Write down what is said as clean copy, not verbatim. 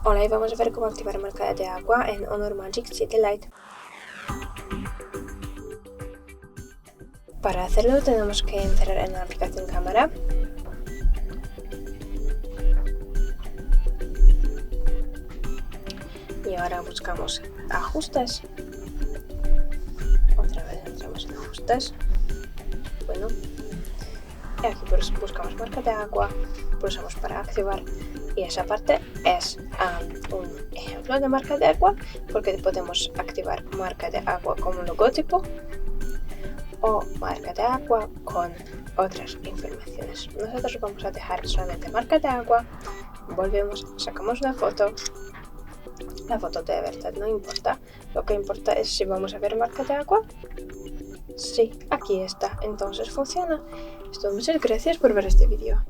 Hola, y vamos a ver cómo activar marca de agua en Honor Magic 7 Lite. Para hacerlo tenemos que entrar en la aplicación cámara. Y ahora buscamos ajustes. Otra vez entramos en ajustes. Bueno. Y aquí buscamos marca de agua. Pulsamos para activar. Y esa parte es un ejemplo de marca de agua, porque podemos activar marca de agua como logotipo o marca de agua con otras informaciones. Nosotros vamos a dejar solamente marca de agua, volvemos, sacamos una foto. La foto de verdad no importa, lo que importa es si vamos a ver marca de agua. Sí, aquí está, entonces funciona. Muchas gracias por ver este vídeo.